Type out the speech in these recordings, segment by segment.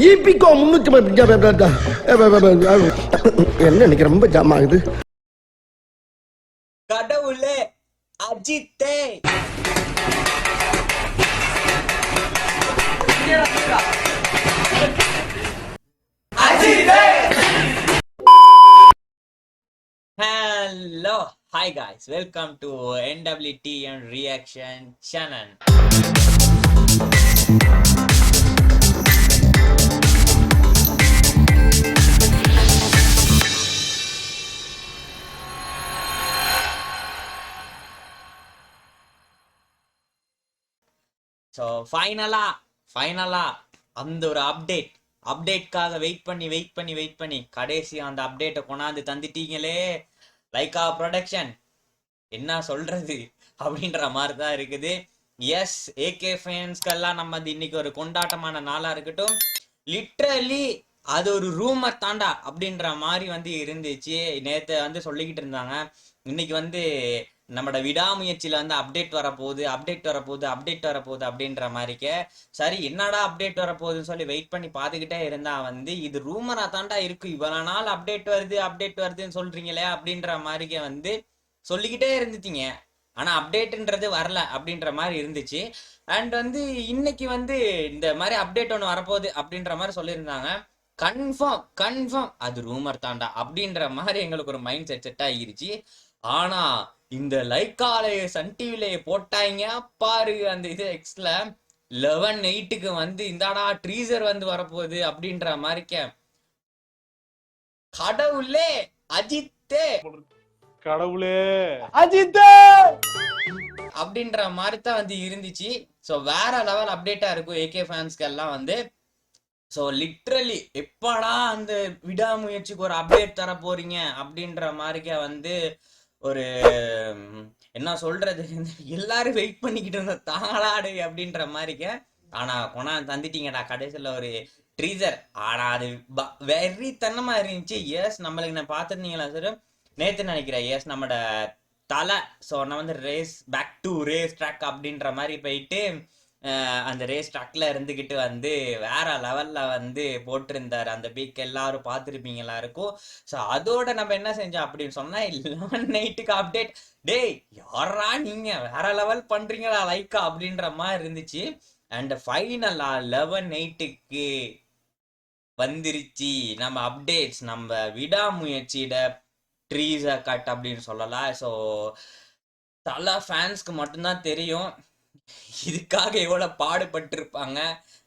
ஈபிகோ 300 என்ன இன்னைக்கு ரொம்ப ஜாம் ஆகுது. கடவுளே அஜித்தே Hello, hi guys, welcome to NWT and Reaction channel. So ஃபைனலா அந்த ஒரு அப்டேட்காக வெயிட் பண்ணி கடைசி அந்த அப்டேட்டை கொண்டாந்து தந்துட்டீங்களே. லைக்கா ப்ரொடக்ஷன் என்ன சொல்றது அப்படின்ற மாதிரி தான் இருக்குது. எஸ், ஏகே ஃபேன்ஸ்க்கெல்லாம் நம்ம இன்னைக்கு ஒரு கொண்டாட்டமான நாளா இருக்கட்டும். லிட்ரலி அது ஒரு ரூமர் தாண்டா அப்படின்ற மாதிரி இருந்துச்சு. நேற்று சொல்லிக்கிட்டு இருந்தாங்க, இன்னைக்கு நம்மளோட விடாமுயற்சியில அப்டேட் வரப்போகுது அப்படின்ற மாதிரிக்கே. சரி, என்னடா அப்டேட் வரப்போகுதுன்னு சொல்லி வெயிட் பண்ணி பார்த்துக்கிட்டே இருந்தா இது ரூமரா தாண்டா இருக்கு. இவ்வளவு நாள் அப்டேட் வருதுன்னு சொல்றீங்களே அப்படின்ற மாதிரிக்கே சொல்லிக்கிட்டே இருந்துட்டீங்க. ஆனா அப்டேட்ன்றது வரல அப்படின்ற மாதிரி இருந்துச்சு. அண்ட் இன்னைக்கு இந்த மாதிரி அப்டேட் ஒன்று வரப்போகுது அப்படின்ற மாதிரி சொல்லியிருந்தாங்க. கன்ஃபார்ம் அது ரூமர் தாண்டா அப்படின்ற மாதிரி எங்களுக்கு ஒரு மைண்ட் செட் ஆகிருச்சு. ஆனா இந்த லைக்காலய சன் டிவில போட்டாங்க பாரு, அந்த இது எக்ஸ்ல 11/8க்கு இந்தாடா ட்ரீசர் வரப்போகுது அப்படின்ற மாதிரிக்க. கடவுளே அஜித்தே அப்படின்ற மாதிரி தான் இருந்துச்சு. ஸோ வேற லெவல் அப்டேட்டா இருக்கும் ஏகே ஃபேன்ஸ்க்கு எல்லாம் ஸோ லிட்ரலி எப்படா அந்த விடாமுயற்சிக்கு ஒரு அப்டேட் தர போறீங்க அப்படின்ற மாதிரிக்க ஒரு என்ன சொல்றது, எல்லாரும் வெயிட் பண்ணிக்கிட்டு இருந்த தாளாடு அப்படின்ற மாதிரிக்க. ஆனா தந்துட்டீங்கடா கடைசியில் ஒரு ட்ரீசர். ஆனா அது வெறித்தனமா இருந்துச்சு. எஸ், நம்மளுக்கு நான் பார்த்துருந்தீங்களா சார் நேற்று நினைக்கிறேன். எஸ், நம்மளோட தலை. ஸோ நான் race back to race track அப்படின்ற மாதிரி போயிட்டு அந்த ரேஸ் ட்ராக்ல இருந்துக்கிட்டு வேற லெவல்ல போட்டிருந்தாரு. அந்த பீக் எல்லாரும் பார்த்துருப்பீங்களா இருக்கும். ஸோ அதோட நம்ம என்ன செஞ்சோம் அப்படின்னு சொன்னா 11/8க்கு அப்டேட். டேய் யாரா நீங்க வேற லெவல் பண்றீங்களா லைக்கா அப்படின்ற மாதிரி இருந்துச்சு. அண்ட் ஃபைனலா 11/8க்கு வந்துருச்சு நம்ம அப்டேட்ஸ். நம்ம விடாமுயற்சியிட ட்ரீசர் கட் அப்படின்னு சொல்லலாம். ஸோ தலை ஃபேன்ஸ்க்கு மட்டும்தான் தெரியும் இதுக்காக எவ்வளோ பாடுபட்டிருப்பாங்க.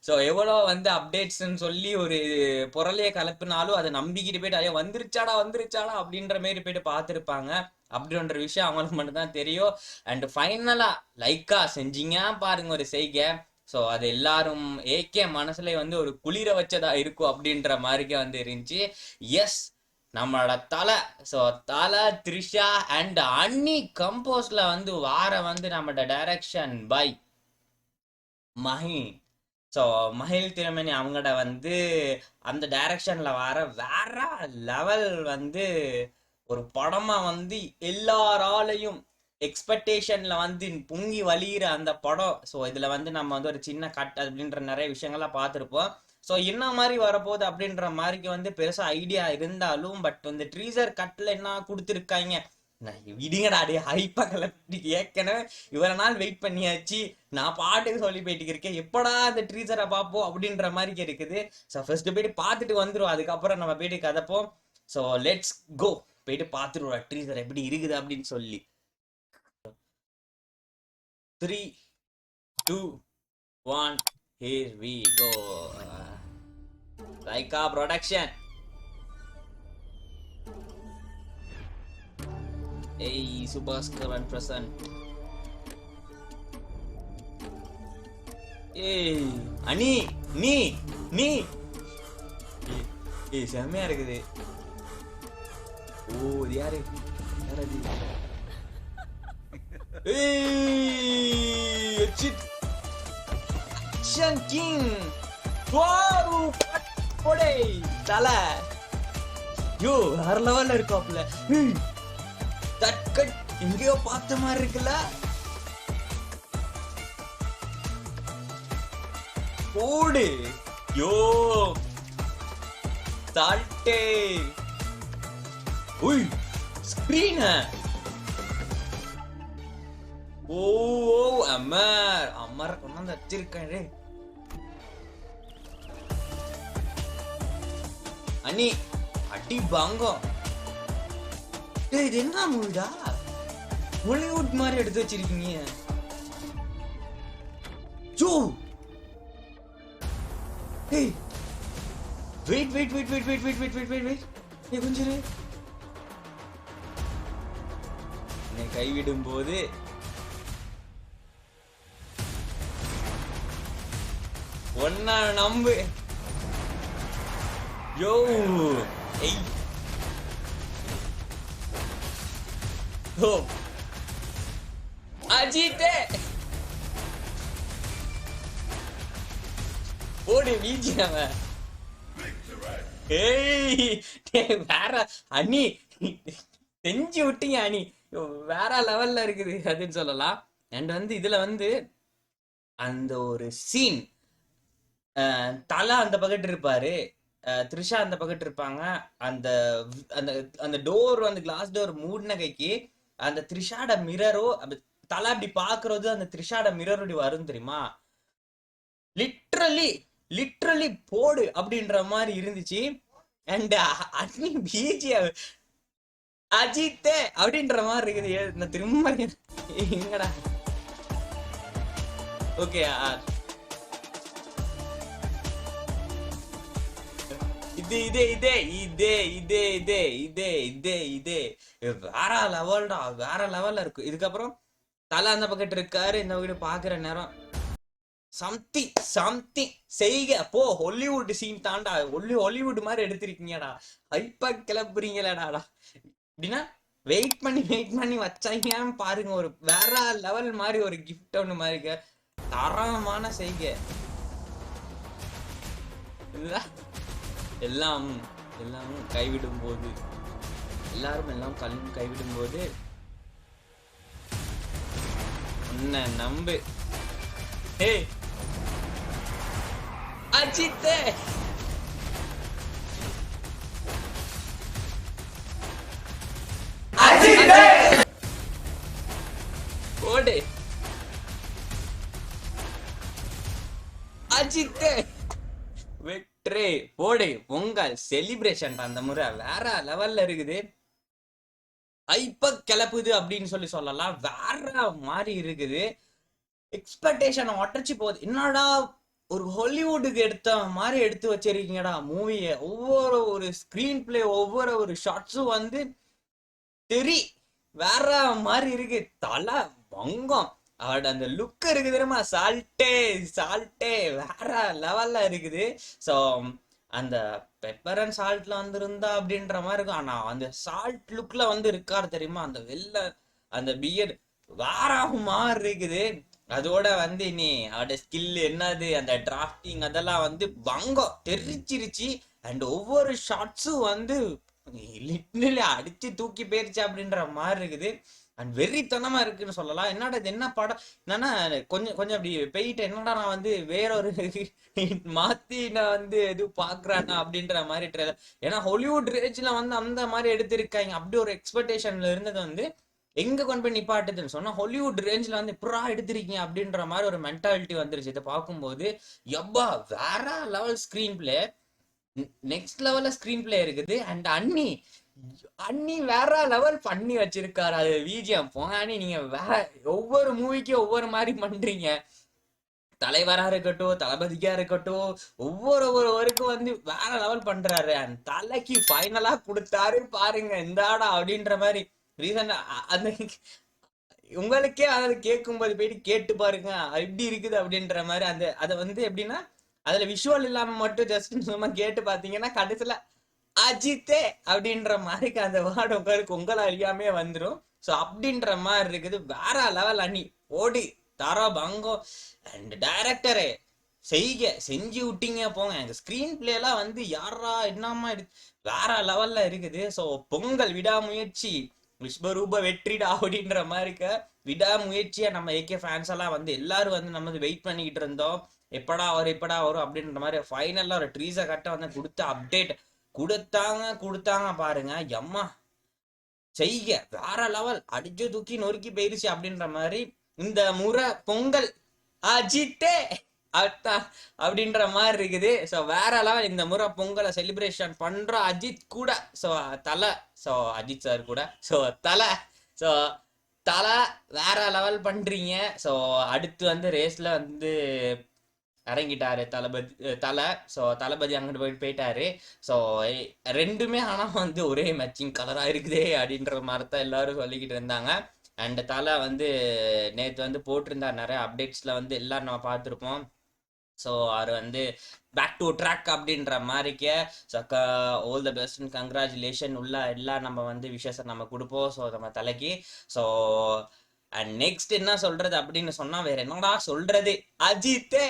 ஸோ எவ்வளோ அப்டேட்ஸ்ன்னு சொல்லி ஒரு பொருளையை கலப்பினாலும் அதை நம்பிக்கிட்டு போயிட்டு ஐயோ வந்துருச்சாடா அப்படின்ற மாரி போயிட்டு பார்த்துருப்பாங்க. அப்படின்ற விஷயம் அவங்களுக்கு மட்டும்தான் தெரியும். அண்ட் ஃபைனலாக லைக்கா செஞ்சீங்க பாருங்க ஒரு செய்கை. ஸோ அது எல்லாரும் ஏகே மனசுல ஒரு குளிர வச்சதா இருக்கும் அப்படின்ற மாதிரிக்கே இருந்துச்சு. எஸ், நம்மளோட தலை. ஸோ தலை, த்ரிஷா அண்ட் அன்னி கம்போஸ்ல வார நம்மளோட டைரக்ஷன் பை மஹி. ஸோ மஹில் திருமணி அவங்களோட அந்த டைரக்ஷன்ல வேற லெவல் ஒரு படமா எல்லாராலையும் எக்ஸ்பெக்டேஷன்ல பொங்கி வலிகிற அந்த படம். ஸோ இதுல நம்ம ஒரு சின்ன கட் அப்படின்ற நிறைய விஷயங்கள்லாம் பார்த்துருப்போம். ஸோ என்ன மாதிரி வரப்போகுது அப்படின்ற மாதிரிக்கு பெருசா ஐடியா இருந்தாலும் பட் ட்ரீசர் கட்ல என்ன கொடுத்துருக்காங்க விடுங்கடா டே ஹைப்பா கிளப்பி. ஏற்கனவே இவ்வளவு நாள் வெயிட் பண்ணியாச்சு, நான் பாட்டுக்கு சொல்லி போயிட்டு இருக்கேன் எப்படா அந்த ட்ரீசரை பார்ப்போம் அப்படின்ற மாதிரி இருக்குது. ஸோ ஃபர்ஸ்ட் போயிட்டு பார்த்துட்டு வந்துடும், அதுக்கப்புறம் நம்ம போயிட்டு கதைப்போம். ஸோ லெட்ஸ் கோ, போயிட்டு பார்த்துருவோம் ட்ரீசர் எப்படி இருக்குது அப்படின்னு சொல்லி. 3, 2, 1 here we go. Laika production. Hey, Subhaskar and present. Hey, Ani, நீ ஏய் செமையா இருக்குது. ஓ யாரு ஏய் Action King. Wow, போடே தலை. யோ வேற லெவல்ல இருக்காப்ல. தட் கட் எங்கேயோ பார்த்த மாதிரி இருக்குல்ல. போடு யோ சால்ட்டே உய் ஸ்கிரீன் ஓ அமர் அமர் கொண்டாந்து வச்சிருக்கேன் அண்ணி அடி பாங்கோ இது என்ன மூவிடா ஹாலிவுட் மாதிரி எடுத்து வச்சிருக்கீங்க ஜோ ஏய் wait wait wait wait wait wait wait wait wait wait ஏய் கொஞ்சம் இரு என்னை கைவிடும் போது ஒன்னா நம்பு யோ ஏய் ஓ அஜித்தே ஓடு வீஜியாம ஏய் வேற அண்ணி செஞ்சு விட்டீங்க அண்ணி வேற லெவல்ல இருக்குது அதுன்னு சொல்லலாம். அண்ட் வந்து இதுல வந்து அந்த ஒரு சீன் தலா அந்த பக்கத்து இருப்பாரு, த்ரிஷா அந்த பக்கத்து இருப்பாங்க. அந்த அந்த அந்த டோர் வந்து கிளாஸ் டோர் மூடின கைக்கு அந்த த்ரிஷாட மிரரோ தலா அப்படி பாக்குறது அந்த த்ரிஷாட மிரரோடி வரும் தெரியுமா. லிட்ரலி லிட்ரலி போடு அப்படின்ற மாதிரி இருந்துச்சு. அண்ட் அண்ணி பிஜிய அஜித்தே அப்படின்ற மாதிரி இருக்குது. நான் திரும்ப எங்கடா ஓகே இது இதே இதே இதே இதே இதே இதே இதே இதே வேற லெவல்டா, வேற லெவல்ல இருக்கு. இதுக்கப்புறம் தலை அந்த பக்கத்து இருக்காரு, இந்த வீடு பாக்குற நேரம் சம்திங் சம்திங் செய்க போ. ஹாலிவுட் சீன் தாண்டா, ஹாலிவுட் மாதிரி எடுத்திருக்கீங்கடா, ஹைப்பா கிளப்புறீங்களேடா அப்படின்னா வெயிட் பண்ணி வச்சாங்க பாருங்க. ஒரு வேற லெவல் மாதிரி ஒரு கிஃப்ட் ஒண்ணு மாதிரி தரமான செய்க. எல்லாம் எல்லாமும் கைவிடும் போது, எல்லாரும் எல்லாம் கைவிடும் போது உன்னை நம்பு. ஏய் அஜித்தே ஓடு அஜித்தே வெற்றி போடு. பொங்கல் செலிப்ரேஷன் அந்த முறை வேற லெவல்ல இருக்குது. ஐப்ப கிளப்புது அப்படின்னு சொல்லலாம். வேற மாதிரி இருக்குது. எக்ஸ்பெக்டேஷன் ஒட்டச்சு போகுது. என்னடா ஒரு ஹாலிவுட்டுக்கு எடுத்த மாதிரி எடுத்து வச்சிருக்கீங்கடா மூவியை. ஒவ்வொரு ஒரு ஸ்கிரீன் பிளே, ஒவ்வொரு ஒரு ஷார்ட்ஸும் வந்து வேற மாதிரி இருக்கு. தலை வங்கம் அவட அந்த லுக் இருக்குது தெரியுமா. சால்ட்டே வேற லெவல்ல இருக்குது. ஸோ அந்த பெப்பர் அண்ட் சால்ட்ல வந்து இருந்தா அப்படின்ற மாதிரி இருக்கும். ஆனா அந்த சால்ட் லுக்ல வந்து இருக்காரு தெரியுமா. அந்த அந்த பியர்ட் வேற மாதிரி இருக்குது. அதோட வந்து நீ அவட ஸ்கில் என்னது, அந்த டிராஃப்டிங் அதெல்லாம் வந்து வங்கம் தெரிச்சிருச்சு. அண்ட் ஒவ்வொரு ஷாட்ஸும் வந்து லிட்ரலி அடிச்சு தூக்கி போயிருச்சு அப்படின்ற மாதிரி இருக்குது. அண்ட் வெறித்தனமா இருக்குன்னு சொல்லலாம். என்னடா இது என்ன படம், என்னன்னா கொஞ்சம் அப்படி போயிட்டு என்னடா நான் வந்து வேற ஒரு மாத்தி நான் வந்து எதுவும் பாக்குறானா அப்படின்ற மாதிரி ட்ரெயிலர். ஏன்னா ஹாலிவுட் ரேஞ்ச்ல வந்து அந்த மாதிரி எடுத்திருக்காங்க. அப்படி ஒரு எக்ஸ்பெக்டேஷன்ல இருந்தது வந்து எங்க கொண்டு போய் நிப்பாட்டுதுன்னு சொன்னா ஹாலிவுட் ரேஞ்ச்ல வந்து புறா எடுத்திருக்கீங்க அப்படின்ற மாதிரி ஒரு மென்டாலிட்டி வந்துருச்சு. இதை பார்க்கும்போது எப்பா வேற லெவல் ஸ்கிரீன் பிளே, நெக்ஸ்ட் லெவல்ல ஸ்கிரீன் பிளே இருக்குது. அண்ட் அண்ணி வேற லெவல் பண்ணி வச்சிருக்காரு. அது விஜிஎம் போங்க அண்ணி. நீங்க வேற ஒவ்வொரு மூவிக்கும் ஒவ்வொரு மாதிரி பண்றீங்க. தலைவரா இருக்கட்டும், தளபதிக்கா இருக்கட்டும், ஒவ்வொருவருக்கும் வந்து வேற லெவல் பண்றாரு. அண்ட் தலைக்கு ஃபைனலா கொடுத்தாரு பாருங்க இந்தாடா அப்படின்ற மாதிரி. ரீசன் அந்த உங்களுக்கே அதாவது கேட்கும் போது போயிட்டு கேட்டு பாருங்க எப்படி இருக்குது அப்படின்ற மாதிரி. அதை வந்து எப்படின்னா அதுல விஷுவல் இல்லாம மட்டும் ஜஸ்ட் சும்மா கேட்டு பாத்தீங்கன்னா கடைசியில அஜித்தே அப்படின்ற மாதிரி அந்த வார்டு உங்களுக்கு உங்களை அறியாமே வந்துடும். ஸோ அப்படின்ற மாதிரி இருக்குது. வேற லெவல் அண்ணி ஓடி தரா பங்கோ. அண்ட் டைரக்டரே செஞ்சு விட்டீங்க போங்க. எங்க ஸ்கிரீன் பிளே எல்லாம் வந்து யாரா என்னமா வேற லெவல்ல இருக்குது. ஸோ பொங்கல் விடாமுயற்சி விஸ்வரூப வெற்றிடா அப்படின்ற மாதிரி விடாமுயற்சியா நம்ம ஏகே ஃபேன்ஸ் எல்லாம் வந்து எல்லாரும் வந்து நம்ம வெயிட் பண்ணிக்கிட்டு இருந்தோம். எப்படா வரும் அப்படின்ற மாதிரி ஃபைனலாக ஒரு ட்ரீஸை கட்ட வந்து கொடுத்த அப்டேட் கொடுத்தாங்க பாருங்க. எம்மா செய்க வேற லெவல், அடிச்சு தூக்கி நொறுக்கி போயிருச்சு அப்படின்ற மாதிரி. இந்த முறை பொங்கல் அஜித்தே அப்படின்ற மாதிரி இருக்குது. ஸோ வேற லெவல் இந்த முறை பொங்கலை செலிப்ரேஷன் பண்ற அஜித் கூட, ஸோ தலை, ஸோ அஜித் சார் கூட, ஸோ தலை வேற லெவல் பண்றீங்க. ஸோ அடுத்து வந்து ரேஸ்ல வந்து இறங்கிட்டாரு தலை. ஸோ தளபதி அங்கிட்டு போயிட்டாரு. ஸோ ரெண்டுமே ஆனால் வந்து ஒரே மேட்சிங் கலராக இருக்குதே அப்படின்ற மாதிரி தான் எல்லாரும் சொல்லிக்கிட்டு இருந்தாங்க. அண்ட் தலை வந்து நேற்று வந்து போட்டிருந்தார் நிறைய அப்டேட்ஸில் வந்து எல்லாரும் நம்ம பார்த்துருப்போம். ஸோ அவர் வந்து பேக் டு ட்ராக் அப்படின்ற மாதிரிக்கே. So all the best and congratulation உள்ள எல்லாம் நம்ம வந்து விஷயத்தை நம்ம கொடுப்போம். ஸோ நம்ம தலைக்கு. ஸோ அண்ட் நெக்ஸ்ட் என்ன சொல்றது அப்படின்னு சொன்னா வேற என்னடா சொல்றது, அஜித்தே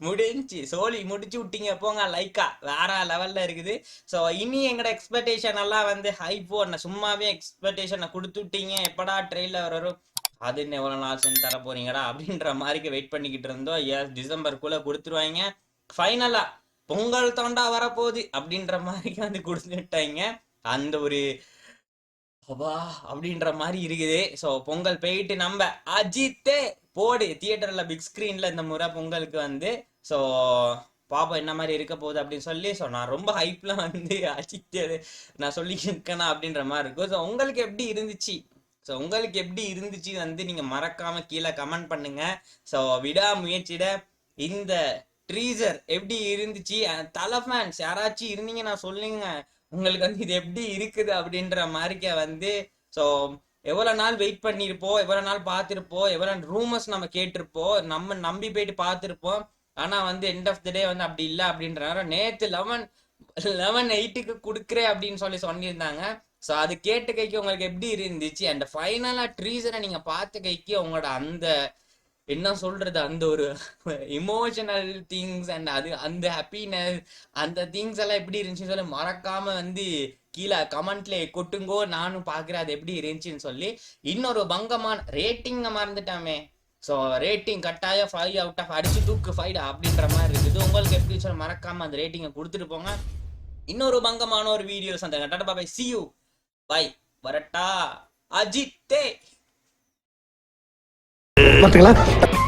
முடிஞ்சு சோழி முடிச்சு விட்டீங்க போங்க. லைக்கா வேற லெவல்ல இருக்குது. ஸோ இனி எங்கட எக்ஸ்பெக்டேஷன் எல்லாம் வந்து ஹைப்போ சும்மாவே எக்ஸ்பெக்டேஷனை கொடுத்து விட்டீங்க. எப்படா ட்ரெயிலர் வரும், அது இன்னும் எவ்வளோ நாள் செஞ்சு தர போறீங்கடா அப்படின்ற மாதிரி வெயிட் பண்ணிக்கிட்டு இருந்தோம். எஸ் டிசம்பருக்குள்ள கொடுத்துருவாங்க. ஃபைனலா பொங்கல் தோண்டா வரப்போகுது அப்படின்ற மாதிரி வந்து கொடுத்துட்டாங்க. அந்த ஒரு அப்படின்ற மாதிரி இருக்குது. ஸோ பொங்கல் போயிட்டு நம்ம அஜித்தே போடு தியேட்டர்ல பிக் ஸ்கிரீன்ல இந்த முறை பொங்கலுக்கு வந்து. ஸோ பாப்பா என்ன மாதிரி இருக்க போகுது அப்படின்னு சொல்லி. ஸோ நான் ரொம்ப ஹைப்ல வந்து அஜித் நான் சொல்லியிருக்கேனா அப்படின்ற மாதிரி இருக்கும். ஸோ உங்களுக்கு எப்படி இருந்துச்சு வந்து நீங்க மறக்காம கீழே கமெண்ட் பண்ணுங்க. ஸோ விடாமுயற்சியிட இந்த ட்ரீசர் எப்படி இருந்துச்சு, தலை ஃபேன்ஸ் யாராச்சும் இருந்தீங்கன்னா சொல்லுங்க, உங்களுக்கு வந்து இது எப்படி இருக்குது அப்படின்ற மாதிரிக்க வந்து. ஸோ எவ்வளோ நாள் வெயிட் பண்ணியிருப்போம், எவ்வளோ நாள் பார்த்துருப்போம், எவ்வளோ ரூமர்ஸ் நம்ம கேட்டிருப்போம், நம்ம நம்பி போயிட்டு பார்த்துருப்போம். ஆனால் வந்து எண்ட் ஆஃப் த டே வந்து அப்படி இல்லை அப்படின்றனால நேற்று 11/8 கொடுக்குறேன் அப்படின்னு சொல்லியிருந்தாங்க. ஸோ அது கேட்ட கைக்கு உங்களுக்கு எப்படி இருந்துச்சு, அண்ட் ஃபைனலாக ட்ரீசரை நீங்கள் பார்த்த கைக்கு உங்களோட அந்த என்ன சொல்றது அந்த ஒரு இமோஷனல் திங்ஸ் அண்ட் அந்த ஹாப்பினஸ் அந்த திங்ஸ் எல்லாம் எப்படி இருந்துச்சுன்னு சொல்லி மறக்காம வந்து கீழே கமெண்ட்ல கொட்டுங்கோ. நானும் பாக்குறேன் அது எப்படி இருந்துச்சுன்னு சொல்லி. இன்னொரு பங்கமான ரேட்டிங்க மறந்துட்டாமே. ஸோ ரேட்டிங் கட்டாயம் 5/5 அடிச்சு தூக்கு 5 அப்படின்ற மாதிரி இருக்குது. உங்களுக்கு எப்படி சொல்லி மறக்காம அந்த ரேட்டிங்கை கொடுத்துட்டு போங்க. இன்னொரு பங்கமான ஒரு வீடியோ சந்தை டாடா பாய், see you, bye, வரட்டா அஜித்தே. பாத்துக்கலாம்.